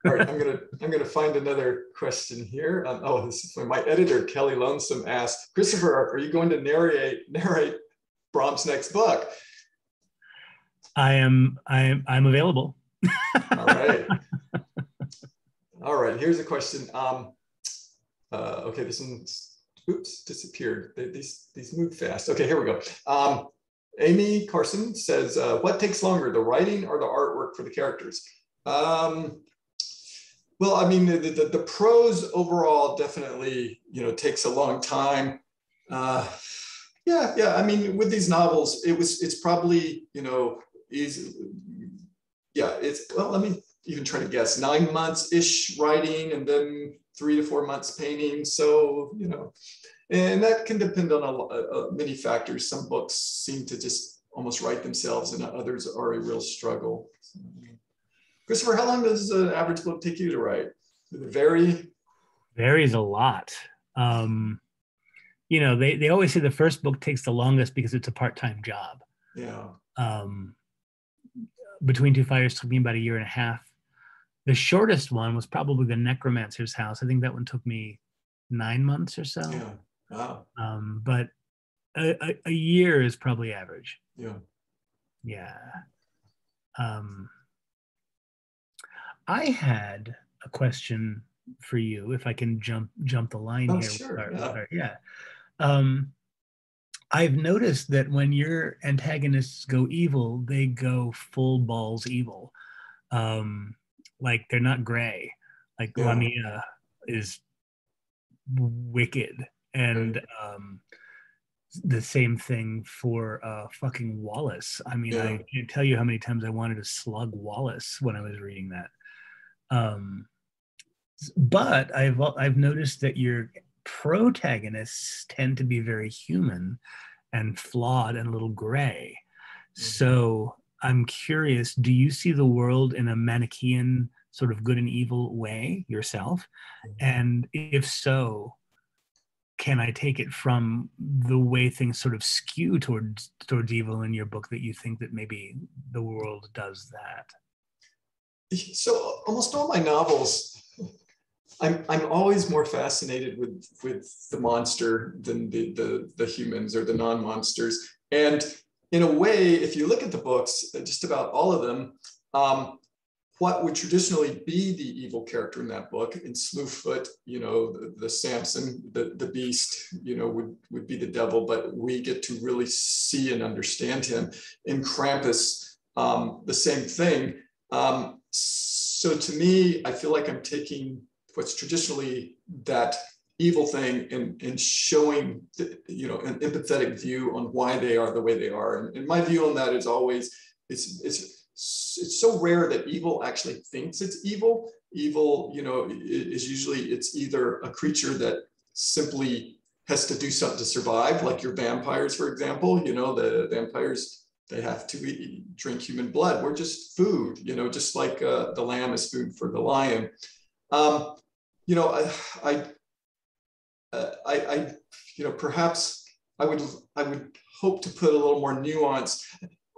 All right, I'm gonna find another question here. This is from my editor, Kelly Lonesome asked, Christopher, are you going to narrate Brom's next book? I'm available. All right. All right, here's a question. Okay, this one's, oops, disappeared. These move fast. Okay, here we go. Amy Carson says, what takes longer, the writing or the artwork for the characters? Well, I mean, the prose overall definitely, takes a long time. Yeah. I mean, with these novels, it's probably, easy. Yeah, let me even try to guess, 9 months-ish writing and then 3 to 4 months painting. So, and that can depend on many factors. Some books seem to just almost write themselves and others are a real struggle. Christopher, how long does an average book take you to write? Does it vary? Varies a lot. They always say the first book takes the longest because it's a part-time job. Yeah. Between Two Fires took me about 1.5 years. The shortest one was probably The Necromancer's House. I think that one took me 9 months or so. Yeah. Wow. But a year is probably average. Yeah. Yeah. I had a question for you, if I can jump the line here. Sure. Yeah. I've noticed that when your antagonists go evil, they go full balls evil. Like they're not gray. Like Lamia is wicked, and the same thing for fucking Wallace. I mean, I can't tell you how many times I wanted to slug Wallace when I was reading that. But I've noticed that your protagonists tend to be very human and flawed and a little gray. So I'm curious, do you see the world in a Manichaean sort of good and evil way yourself? And if so, can I take it from the way things sort of skew towards evil in your book that you think that maybe the world does that? So almost all my novels, I'm always more fascinated with the monster than the humans or the non-monsters. And in a way, if you look at the books, just about all of them, what would traditionally be the evil character in that book, in Slewfoot, the Samson, the beast, would be the devil, but we get to really see and understand him. In Krampus, the same thing. So to me, I feel like I'm taking what's traditionally that evil thing and showing, an empathetic view on why they are the way they are. And my view on that is always, it's so rare that evil actually thinks it's evil. Evil, is usually, it's either a creature that simply has to do something to survive, like your vampires, for example. The vampires, they have to drink human blood. We're just food, just like the lamb is food for the lion. Perhaps I would hope to put a little more nuance.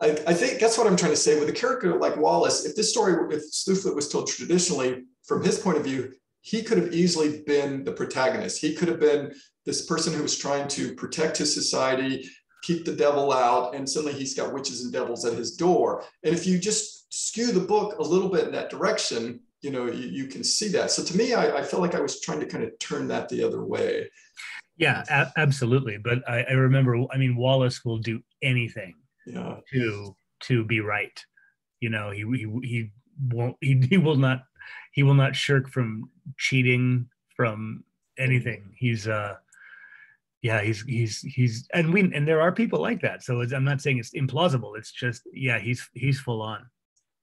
I think that's what I'm trying to say with a character like Wallace. If Slewfoot was told traditionally, from his point of view, he could have easily been the protagonist. He could have been this person who was trying to protect his society, keep the devil out, and suddenly he's got witches and devils at his door. And if you just skew the book a little bit in that direction, you know, you can see that. So to me, I felt like I was trying to kind of turn that the other way. Yeah, absolutely. But I remember, I mean, Wallace will do anything to be right. You know, he won't, he will not shirk from cheating, from anything. He's and there are people like that. So I'm not saying it's implausible. It's just, yeah, he's full on.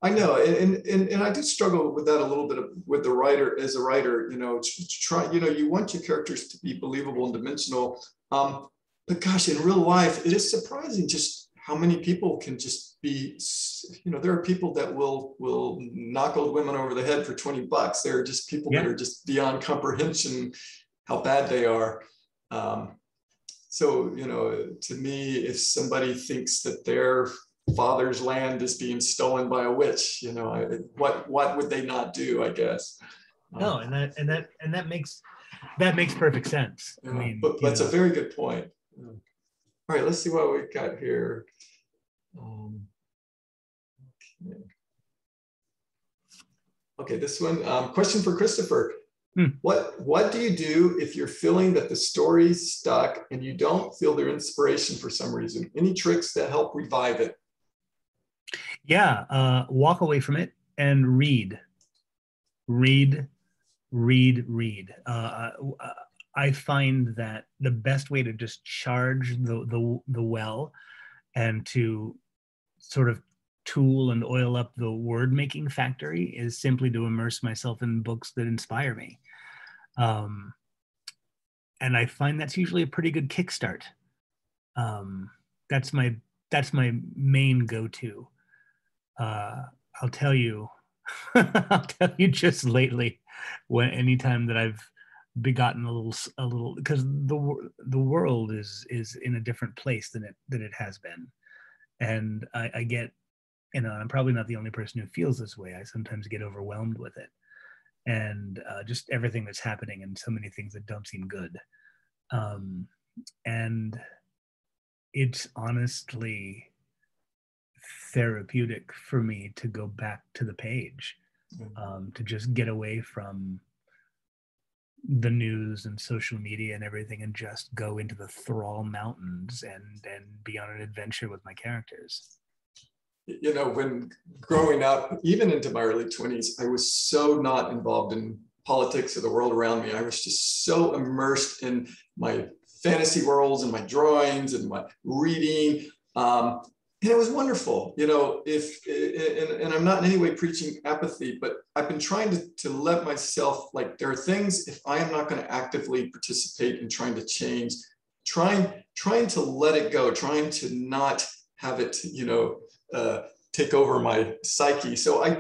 I know, and I did struggle with that a little bit with the writer, as a writer, you know, try, you know, you want your characters to be believable and dimensional. But gosh, in real life, it is surprising just how many people can just be, you know, there are people that will knock old women over the head for $20. There are just people that are just beyond comprehension how bad they are. So, you know, to me, if somebody thinks that their father's land is being stolen by a witch, you know, what would they not do, I guess. No, and that makes perfect sense. I mean, but that's a very good point. All right, let's see what we've got here. Okay, this one, question for Christopher. What do you do if you're feeling that the story's stuck and you don't feel their inspiration for some reason? Any tricks that help revive it? Yeah, walk away from it and read. I find that the best way to just charge the well and to sort of tool and oil up the word making factory is simply to immerse myself in books that inspire me. And I find that's usually a pretty good kickstart. That's my main go-to. I'll tell you just lately, anytime that I've begotten a little, because the world is in a different place than it has been, and I get, you know, I'm probably not the only person who feels this way. I sometimes get overwhelmed with it, and just everything that's happening, and so many things that don't seem good, and it's honestly therapeutic for me to go back to the page, to just get away from the news and social media and everything, and just go into the Thrall Mountains and be on an adventure with my characters. You know, when growing up, even into my early 20s, I was so not involved in politics or the world around me. I was just so immersed in my fantasy worlds and my drawings and my reading. And it was wonderful, you know, and I'm not in any way preaching apathy, but I've been trying to let myself, like, there are things, if I am not going to actively participate in trying to change, trying to let it go, trying to not have it, you know, take over my psyche. So I've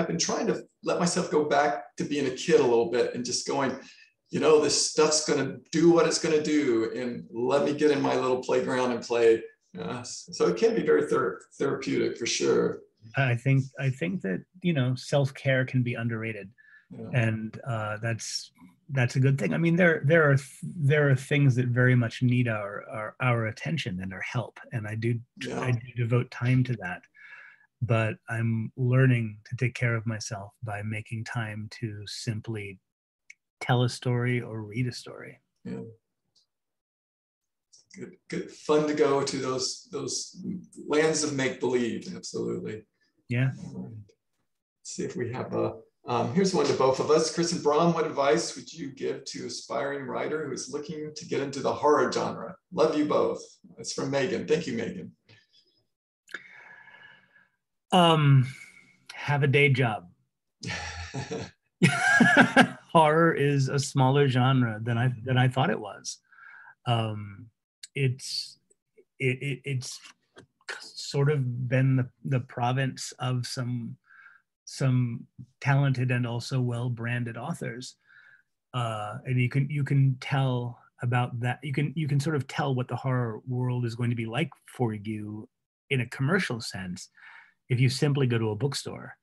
been trying to let myself go back to being a kid a little bit and just going, you know, this stuff's going to do what it's going to do, and let me get in my little playground and play. So it can be very therapeutic for sure. I think that, you know, self-care can be underrated, and that's a good thing. I mean, there are things that very much need our attention and our help, and I do devote time to that. But I'm learning to take care of myself by making time to simply tell a story or read a story. Yeah. Good, fun to go to those lands of make-believe. Absolutely. Yeah. Let's see if we have here's one to both of us. Chris and Brom, what advice would you give to aspiring writer who is looking to get into the horror genre? Love you both. It's from Megan. Thank you, Megan. Have a day job. Horror is a smaller genre than I thought it was. It's sort of been the province of some talented and also well-branded authors, and you can tell about that. You can sort of tell what the horror world is going to be like for you in a commercial sense if you simply go to a bookstore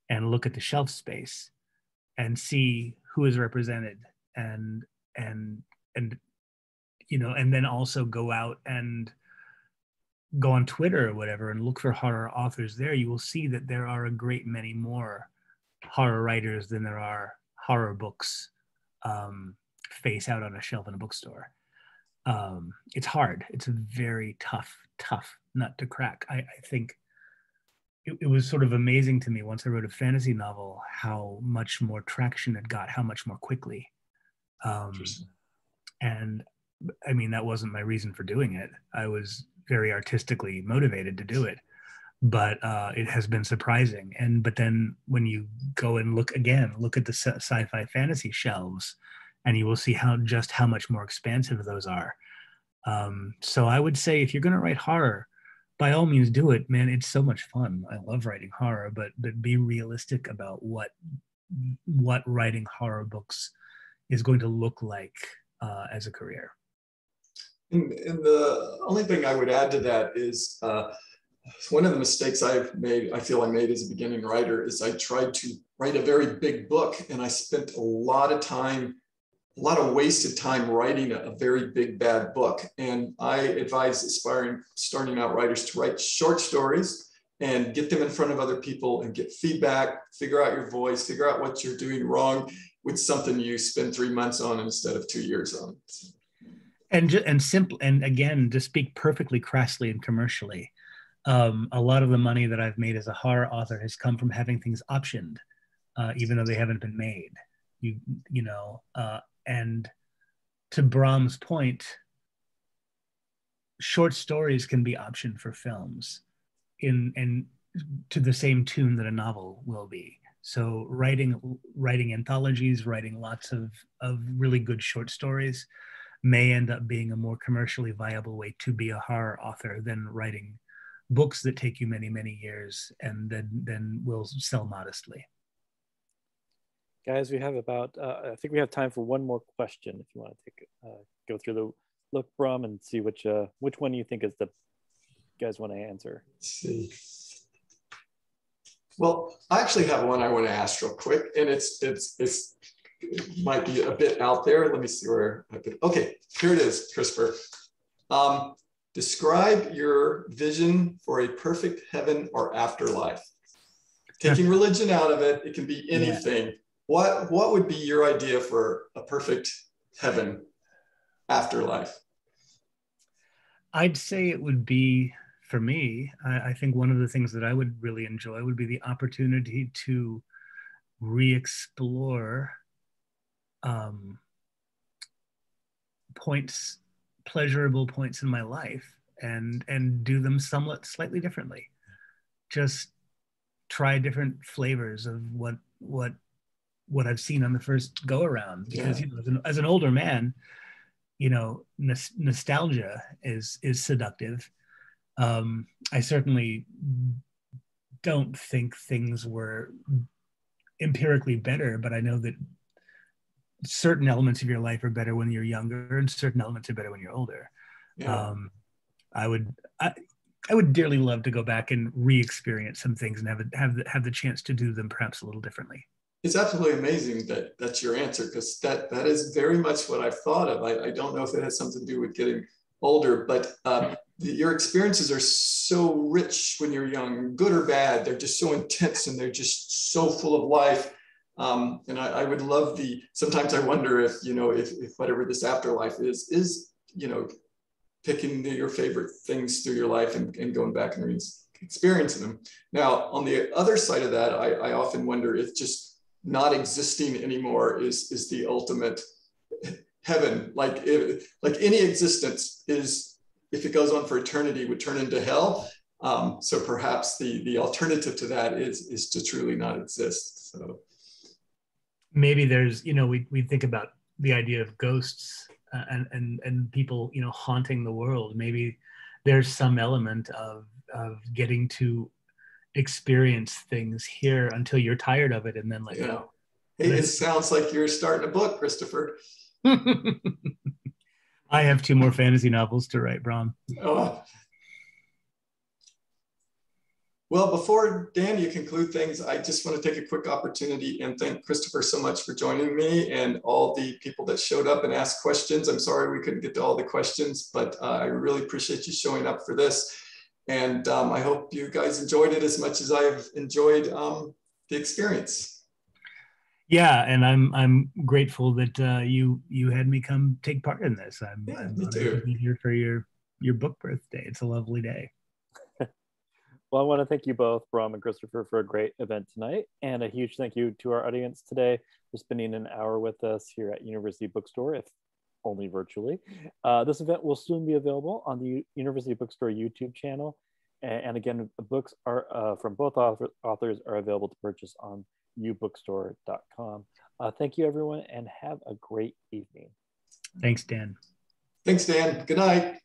and look at the shelf space and see who is represented and and then also go out and go on Twitter or whatever and look for horror authors there, you will see that there are a great many more horror writers than there are horror books face out on a shelf in a bookstore. It's hard. It's a very tough nut to crack. I think it was sort of amazing to me once I wrote a fantasy novel how much more traction it got, how much more quickly. And I mean, that wasn't my reason for doing it. I was very artistically motivated to do it, but it has been surprising. But then when you go and look at the sci-fi fantasy shelves, and you will see just how much more expansive those are. So I would say if you're going to write horror, by all means do it, man. It's so much fun. I love writing horror, but be realistic about what writing horror books is going to look like as a career. And the only thing I would add to that is one of the mistakes I feel I made as a beginning writer is I tried to write a very big book, and I spent a lot of wasted time writing a very big, bad book. And I advise starting out writers to write short stories and get them in front of other people and get feedback, figure out your voice, figure out what you're doing wrong with something you spend 3 months on instead of 2 years on. And again, to speak perfectly crassly and commercially, a lot of the money that I've made as a horror author has come from having things optioned, even though they haven't been made. And to Brom's point, short stories can be optioned for films and to the same tune that a novel will be. So writing anthologies, writing lots of really good short stories may end up being a more commercially viable way to be a horror author than writing books that take you many, many years and then will sell modestly. Guys, we have about, I think we have time for one more question if you want to go through the look, Brom, and see which one you think is you guys want to answer. Let's see. Well, I actually have one I want to ask real quick, and it might be a bit out there. Let me see where I put. Okay, here it is, Christopher. Describe your vision for a perfect heaven or afterlife. Taking religion out of it, it can be anything. Yeah. What would be your idea for a perfect heaven afterlife? I'd say it would be, for me, I think one of the things that I would really enjoy would be the opportunity to re-explore pleasurable points in my life and do them somewhat slightly differently. Just try different flavors of what I've seen on the first go around, because as an older man, nostalgia is seductive. I certainly don't think things were empirically better, but I know that certain elements of your life are better when you're younger and certain elements are better when you're older. Yeah. I would dearly love to go back and re-experience some things and have the chance to do them perhaps a little differently. It's absolutely amazing that that's your answer, because that is very much what I've thought of. I don't know if it has something to do with getting older, but your experiences are so rich when you're young, good or bad. They're just so intense and they're just so full of life. And I would love sometimes I wonder if whatever this afterlife is, picking your favorite things through your life and going back and experiencing them. Now, on the other side of that, I often wonder if just not existing anymore is the ultimate heaven. Like any existence is, if it goes on for eternity, would turn into hell. So perhaps the alternative to that is to truly not exist. So maybe there's, we think about the idea of ghosts and people, haunting the world. Maybe there's some element of getting to experience things here until you're tired of it and then let go. Hey, it sounds like you're starting a book, Christopher. I have 2 more fantasy novels to write, Brom. Oh. Well, before Dan, you conclude things, I just want to take a quick opportunity and thank Christopher so much for joining me and all the people that showed up and asked questions. I'm sorry we couldn't get to all the questions, but I really appreciate you showing up for this. And I hope you guys enjoyed it as much as I've enjoyed the experience. Yeah, and I'm grateful that you had me come take part in this. I'm Me honored too. to be here for your book birthday. It's a lovely day. Well, I want to thank you both, Brom and Christopher, for a great event tonight. And a huge thank you to our audience today for spending an hour with us here at University Bookstore, if only virtually. This event will soon be available on the University Bookstore YouTube channel. And again, the books are from both authors are available to purchase on ubookstore.com. Thank you, everyone, and have a great evening. Thanks, Dan. Thanks, Dan. Good night.